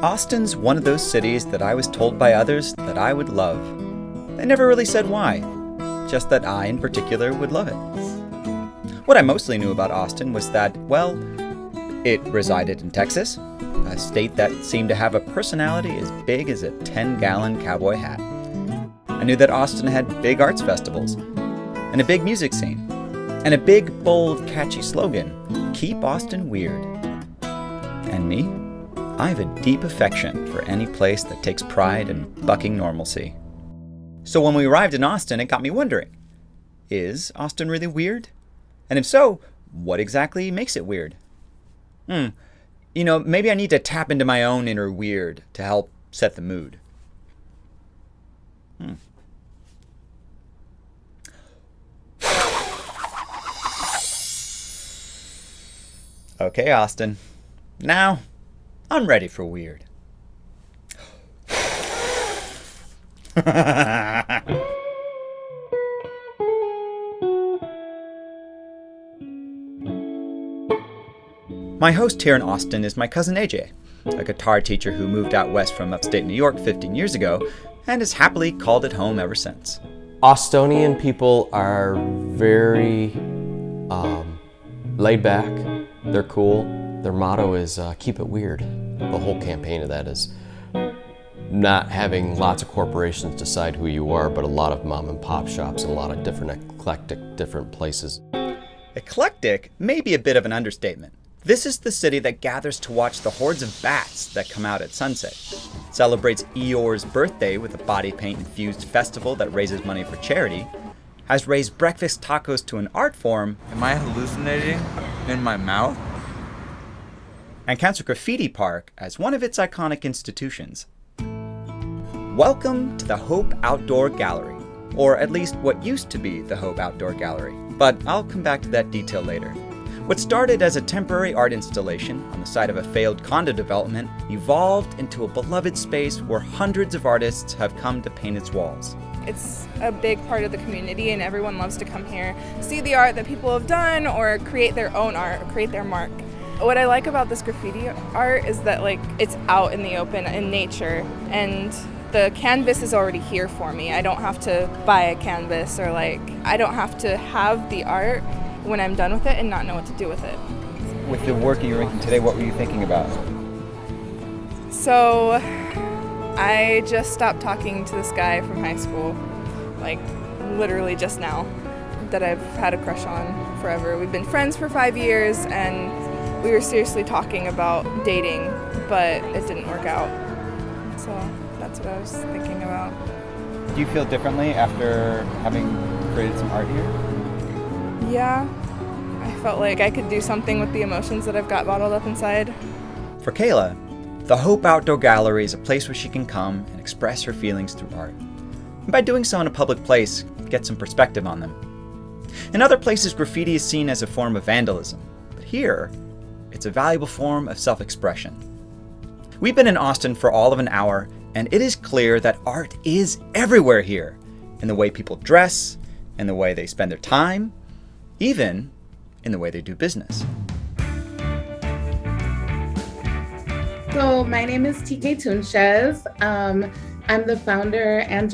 Austin's one of those cities that I was told by others that I would love. They never really said why, just that I in particular would love it. What I mostly knew about Austin was that, well, it resided in Texas, a state that seemed to have a personality as big as a 10-gallon cowboy hat. I knew that Austin had big arts festivals, and a big music scene, and a big, bold, catchy slogan, "Keep Austin Weird." And me? I have a deep affection for any place that takes pride in bucking normalcy. So when we arrived in Austin, it got me wondering, is Austin really weird? And if so, what exactly makes it weird? Maybe I need to tap into my own inner weird to help set the mood. Okay, Austin. Now, I'm ready for weird. My host here in Austin is my cousin AJ, a guitar teacher who moved out west from upstate New York 15 years ago and has happily called it home ever since. Austonian people are very laid back. They're cool. Their motto is keep it weird. The whole campaign of that is not having lots of corporations decide who you are, but a lot of mom and pop shops and a lot of different places. Eclectic may be a bit of an understatement. This is the city that gathers to watch the hordes of bats that come out at sunset, celebrates Eeyore's birthday with a body paint-infused festival that raises money for charity, has raised breakfast tacos to an art form. Am I hallucinating in my mouth? And counts a graffiti park as one of its iconic institutions. Welcome to the Hope Outdoor Gallery, or at least what used to be the Hope Outdoor Gallery, but I'll come back to that detail later. What started as a temporary art installation on the site of a failed condo development evolved into a beloved space where hundreds of artists have come to paint its walls. It's a big part of the community and everyone loves to come here, see the art that people have done or create their own art or create their mark. What I like about this graffiti art is that it's out in the open in nature and the canvas is already here for me. I don't have to buy a canvas or I don't have to have the art when I'm done with it and not know what to do with it. With the work you were making today, what were you thinking about? So I just stopped talking to this guy from high school, literally just now, that I've had a crush on forever. We've been friends for 5 years and we were seriously talking about dating, but it didn't work out. So that's what I was thinking about. Do you feel differently after having created some art here? Yeah, I felt like I could do something with the emotions that I've got bottled up inside. For Kayla, the Hope Outdoor Gallery is a place where she can come and express her feelings through art. And by doing so in a public place, get some perspective on them. In other places, graffiti is seen as a form of vandalism, but here, it's a valuable form of self-expression. We've been in Austin for all of an hour, and it is clear that art is everywhere here, in the way people dress, in the way they spend their time, even in the way they do business. So my name is TK Tunches. I'm the founder and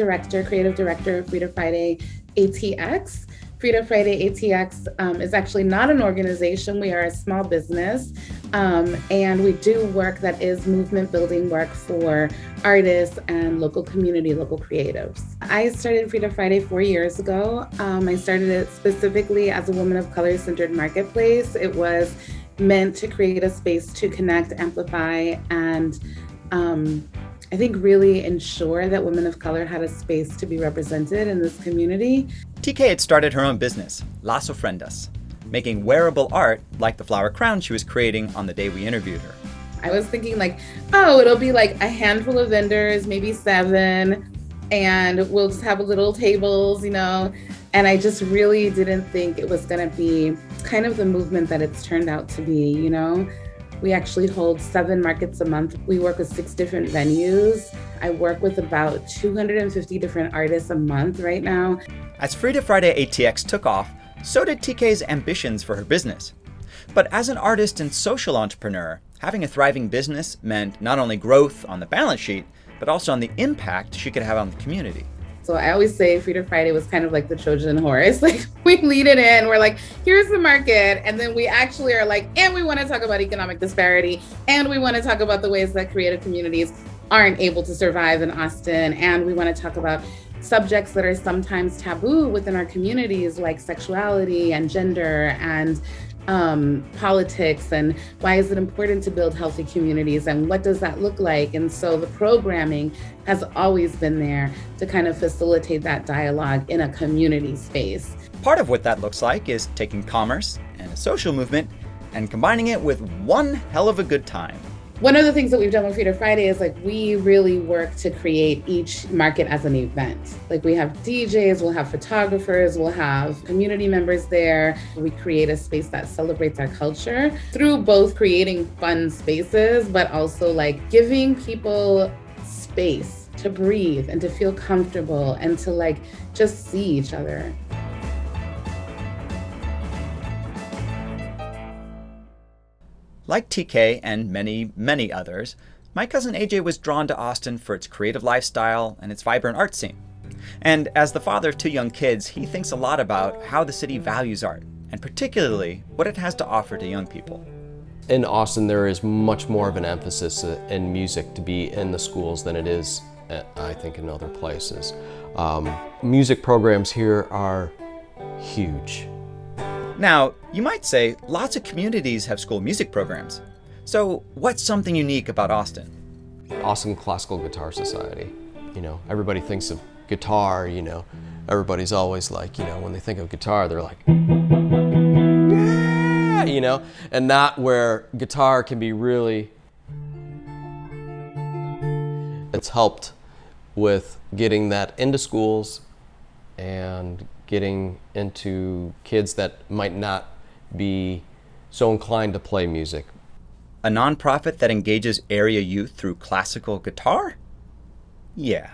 creative director of Friday ATX. Friday ATX is actually not an organization. We are a small business, and we do work that is movement building work for artists and local community, local creatives. I started Friday 4 years ago. I started it specifically as a woman of color-centered marketplace. It was meant to create a space to connect, amplify, and I think really ensure that women of color had a space to be represented in this community. TK had started her own business, Las Ofrendas, making wearable art like the flower crown she was creating on the day we interviewed her. I was thinking it'll be a handful of vendors, maybe 7, and we'll just have little tables, and I just really didn't think it was gonna be kind of the movement that it's turned out to be, We actually hold 7 markets a month. We work with 6 different venues. I work with about 250 different artists a month right now. As Friday ATX took off, so did TK's ambitions for her business. But as an artist and social entrepreneur, Having a thriving business meant not only growth on the balance sheet, but also on the impact she could have on the community. So I always say Freedom Friday was kind of like the Trojan horse. Like we lead it in, we're like, here's the market. And then we actually are like, and we want to talk about economic disparity. And we want to talk about the ways that creative communities aren't able to survive in Austin. And we want to talk about subjects that are sometimes taboo within our communities, like sexuality and gender and politics, and why is it important to build healthy communities, and what does that look like? And so the programming has always been there to kind of facilitate that dialogue in a community space. Part of what that looks like is taking commerce and a social movement and combining it with one hell of a good time. One of the things that we've done with Freedom Friday is like we really work to create each market as an event. Like we have DJs, we'll have photographers, we'll have community members there. We create a space that celebrates our culture through both creating fun spaces, but also like giving people space to breathe and to feel comfortable and to like just see each other. Like TK and many, many others, my cousin AJ was drawn to Austin for its creative lifestyle and its vibrant art scene. And as the father of 2 young kids, he thinks a lot about how the city values art, and particularly what it has to offer to young people. In Austin, there is much more of an emphasis in music to be in the schools than it is, I think, in other places. Music programs here are huge. Now, you might say lots of communities have school music programs. So what's something unique about Austin? Austin Classical Guitar Society. You know, everybody thinks of guitar, you know, everybody's always like, you know, when they think of guitar, they're like, yeah, you know, and not where guitar can be really. It's helped with getting that into schools and getting into kids that might not be so inclined to play music. A nonprofit that engages area youth through classical guitar? Yeah.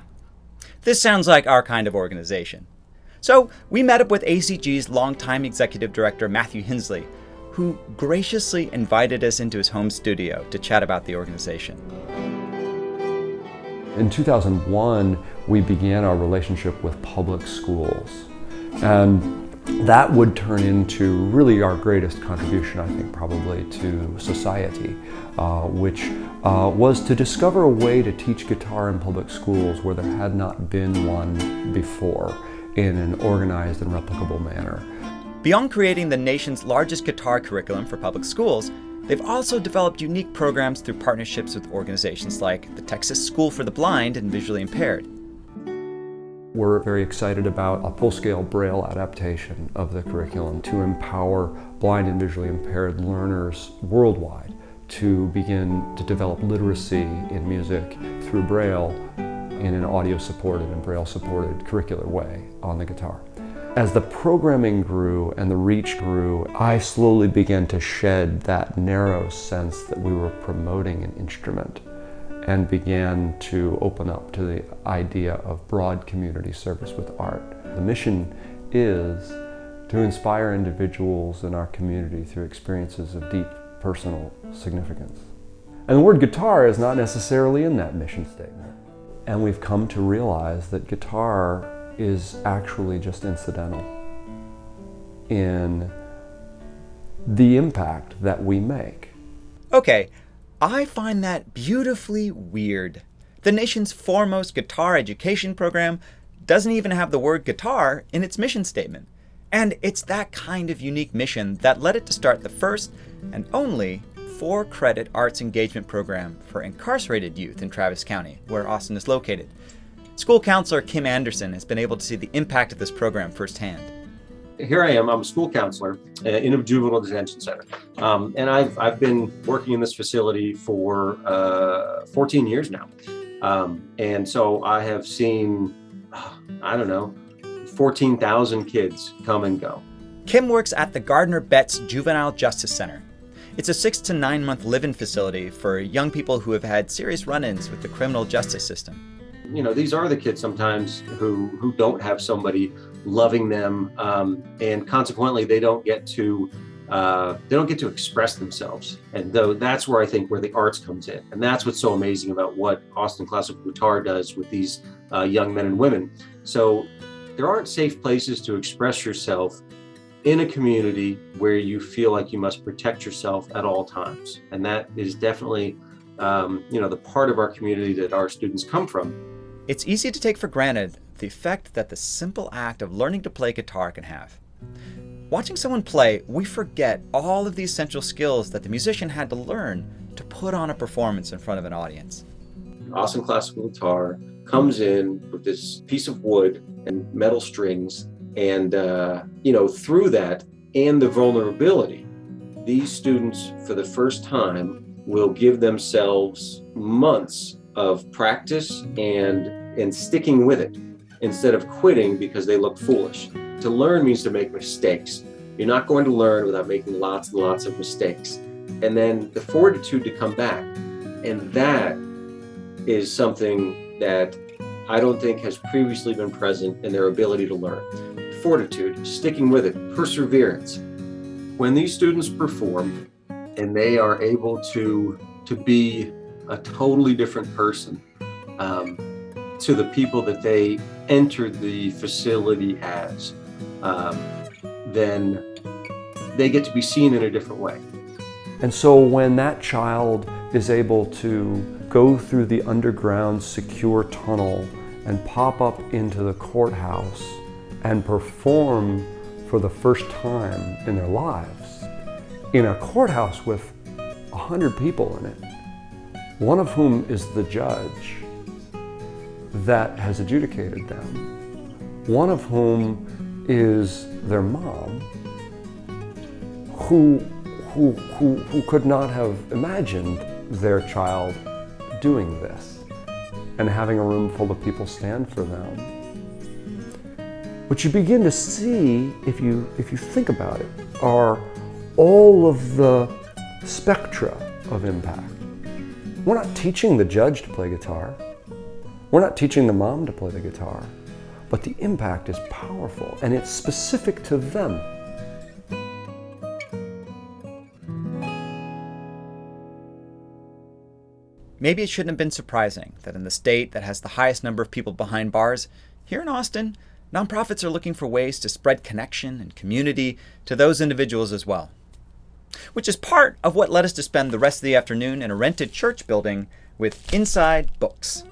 This sounds like our kind of organization. So we met up with ACG's longtime executive director, Matthew Hensley, who graciously invited us into his home studio to chat about the organization. In 2001, we began our relationship with public schools. And that would turn into really our greatest contribution, I think, probably to society, which was to discover a way to teach guitar in public schools where there had not been one before in an organized and replicable manner. Beyond creating the nation's largest guitar curriculum for public schools, they've also developed unique programs through partnerships with organizations like the Texas School for the Blind and Visually Impaired. We're very excited about a full-scale Braille adaptation of the curriculum to empower blind and visually impaired learners worldwide to begin to develop literacy in music through Braille in an audio-supported and Braille-supported curricular way on the guitar. As the programming grew and the reach grew, I slowly began to shed that narrow sense that we were promoting an instrument and began to open up to the idea of broad community service with art. The mission is to inspire individuals in our community through experiences of deep personal significance. And the word guitar is not necessarily in that mission statement. And we've come to realize that guitar is actually just incidental in the impact that we make. Okay, I find that beautifully weird. The nation's foremost guitar education program doesn't even have the word guitar in its mission statement. And it's that kind of unique mission that led it to start the first and only 4-credit arts engagement program for incarcerated youth in Travis County, where Austin is located. School counselor Kim Anderson has been able to see the impact of this program firsthand. Here I am, I'm a school counselor in a juvenile detention center. And I've been working in this facility for 14 years now. And so I have seen, 14,000 kids come and go. Kim works at the Gardner Betts Juvenile Justice Center. It's a 6 to 9 month live-in facility for young people who have had serious run-ins with the criminal justice system. You know, these are the kids sometimes who don't have somebody loving them, and consequently they don't get to they don't get to express themselves. And though that's where I think where the arts comes in. And that's what's so amazing about what Austin Classical Guitar does with these young men and women. So there aren't safe places to express yourself in a community where you feel like you must protect yourself at all times. And that is definitely, the part of our community that our students come from. It's easy to take for granted the effect that the simple act of learning to play guitar can have. Watching someone play, we forget all of the essential skills that the musician had to learn to put on a performance in front of an audience. Austin Classical Guitar comes in with this piece of wood and metal strings, and through that and the vulnerability, these students for the first time will give themselves months of practice and sticking with it instead of quitting because they look foolish. To learn means to make mistakes. You're not going to learn without making lots and lots of mistakes. And then the fortitude to come back. And that is something that I don't think has previously been present in their ability to learn. Fortitude, sticking with it, perseverance. When these students perform and they are able to be a totally different person to the people that they entered the facility as, then they get to be seen in a different way. And so when that child is able to go through the underground secure tunnel and pop up into the courthouse and perform for the first time in their lives in a courthouse with 100 people in it, one of whom is the judge that has adjudicated them, one of whom is their mom, who could not have imagined their child doing this and having a room full of people stand for them. What you begin to see, if you think about it, are all of the spectra of impact. We're not teaching the judge to play guitar. We're not teaching the mom to play the guitar. But the impact is powerful, and it's specific to them. Maybe it shouldn't have been surprising that in the state that has the highest number of people behind bars, here in Austin, nonprofits are looking for ways to spread connection and community to those individuals as well. Which is part of what led us to spend the rest of the afternoon in a rented church building with Inside Books.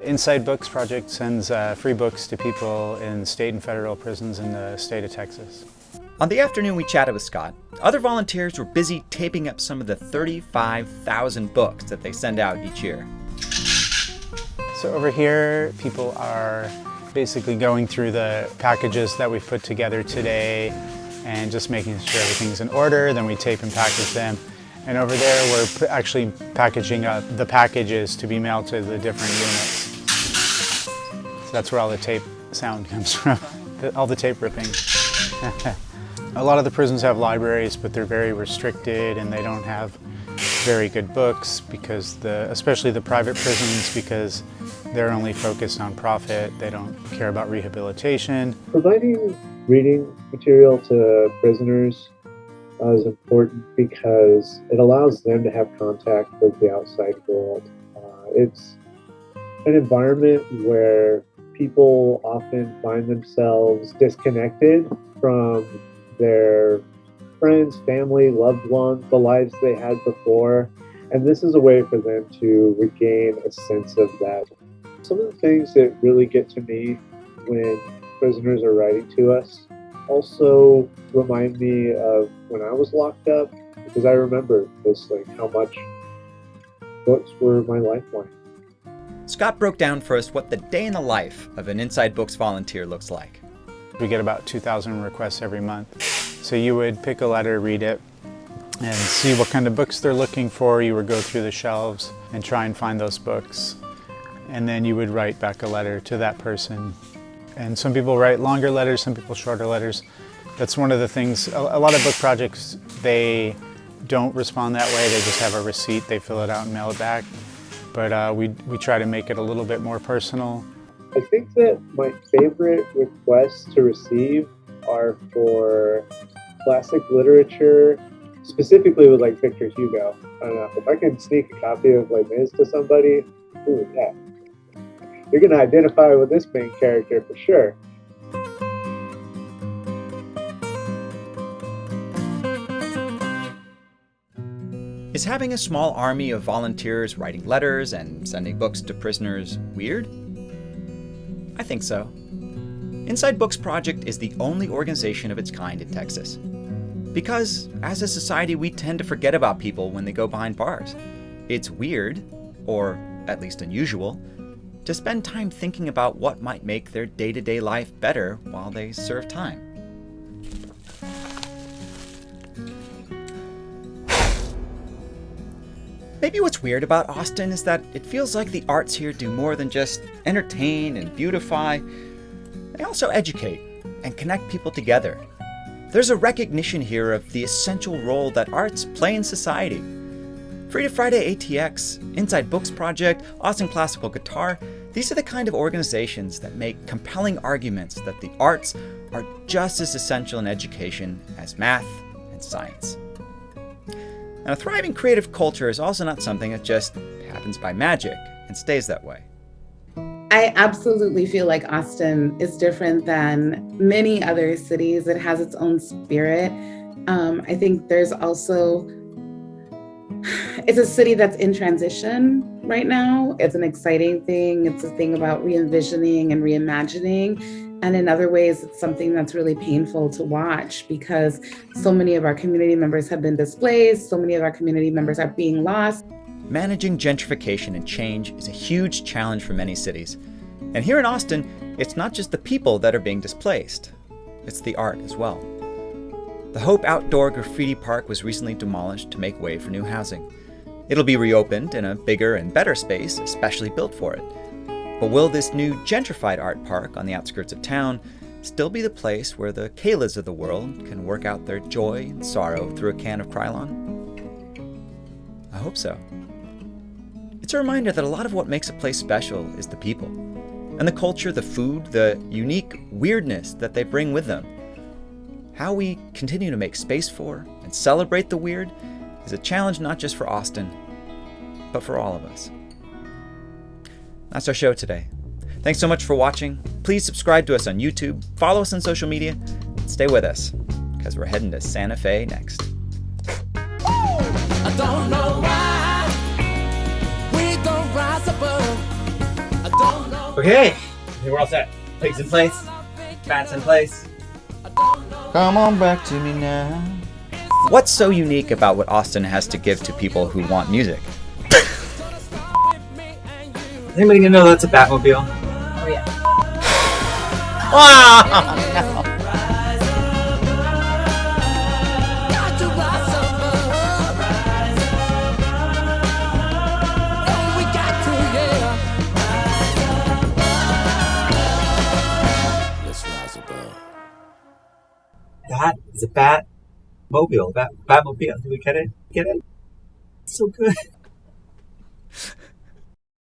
Inside Books project sends free books to people in state and federal prisons in the state of Texas. On the afternoon we chatted with Scott. Other volunteers were busy taping up some of the 35,000 books that they send out each year. So over here, people are basically going through the packages that we've put together today and just making sure everything's in order. Then we tape and package them. And over there, we're actually packaging up the packages to be mailed to the different units. So that's where all the tape sound comes from, all the tape ripping. A lot of the prisons have libraries, but they're very restricted and they don't have very good books because especially the private prisons, because they're only focused on profit. They don't care about rehabilitation. Providing reading material to prisoners is important because it allows them to have contact with the outside world. It's an environment where people often find themselves disconnected from their friends, family, loved ones, the lives they had before. And this is a way for them to regain a sense of that. Some of the things that really get to me when prisoners are writing to us also remind me of when I was locked up, because I remember this, how much books were my lifeline. Scott broke down for us what the day in the life of an Inside Books volunteer looks like. We get about 2,000 requests every month. So you would pick a letter, read it, and see what kind of books they're looking for. You would go through the shelves and try and find those books. And then you would write back a letter to that person. And some people write longer letters, some people shorter letters. That's one of the things, a lot of book projects, they don't respond that way. They just have a receipt, they fill it out and mail it back. But we try to make it a little bit more personal. I think that my favorite requests to receive are for classic literature, specifically with like Victor Hugo. I don't know, if I can sneak a copy of Les Mis to somebody, ooh, yeah. You're going to identify with this main character for sure. Is having a small army of volunteers writing letters and sending books to prisoners weird? I think so. Inside Books Project is the only organization of its kind in Texas. Because, as a society, we tend to forget about people when they go behind bars. It's weird, or at least unusual, to spend time thinking about what might make their day-to-day life better while they serve time. Maybe what's weird about Austin is that it feels like the arts here do more than just entertain and beautify. They also educate and connect people together. There's a recognition here of the essential role that arts play in society. Friday ATX, Inside Books Project, Austin Classical Guitar, these are the kind of organizations that make compelling arguments that the arts are just as essential in education as math and science. And a thriving creative culture is also not something that just happens by magic and stays that way. I absolutely feel like Austin is different than many other cities. It has its own spirit. I think there's also, it's a city that's in transition right now. It's an exciting thing. It's a thing about re-envisioning and reimagining. And in other ways, it's something that's really painful to watch because so many of our community members have been displaced. So many of our community members are being lost. Managing gentrification and change is a huge challenge for many cities. And here in Austin, it's not just the people that are being displaced. It's the art as well. The Hope Outdoor Graffiti Park was recently demolished to make way for new housing. It'll be reopened in a bigger and better space, especially built for it. But will this new gentrified art park on the outskirts of town still be the place where the Kaylas of the world can work out their joy and sorrow through a can of Krylon? I hope so. It's a reminder that a lot of what makes a place special is the people, and the culture, the food, the unique weirdness that they bring with them. How we continue to make space for and celebrate the weird is a challenge not just for Austin, but for all of us. That's our show today. Thanks so much for watching. Please subscribe to us on YouTube, follow us on social media, and stay with us, because we're heading to Santa Fe next. I don't know why we don't rise above. I don't know. Okay, we're all set. Pigs in place, bats in place. Come on back to me now. What's so unique about what Austin has to give to people who want music? Is anybody gonna know that's a Batmobile? Oh yeah. Wow! No. That is a Batmobile. Batmobile. Do we get it? Get it? It's so good.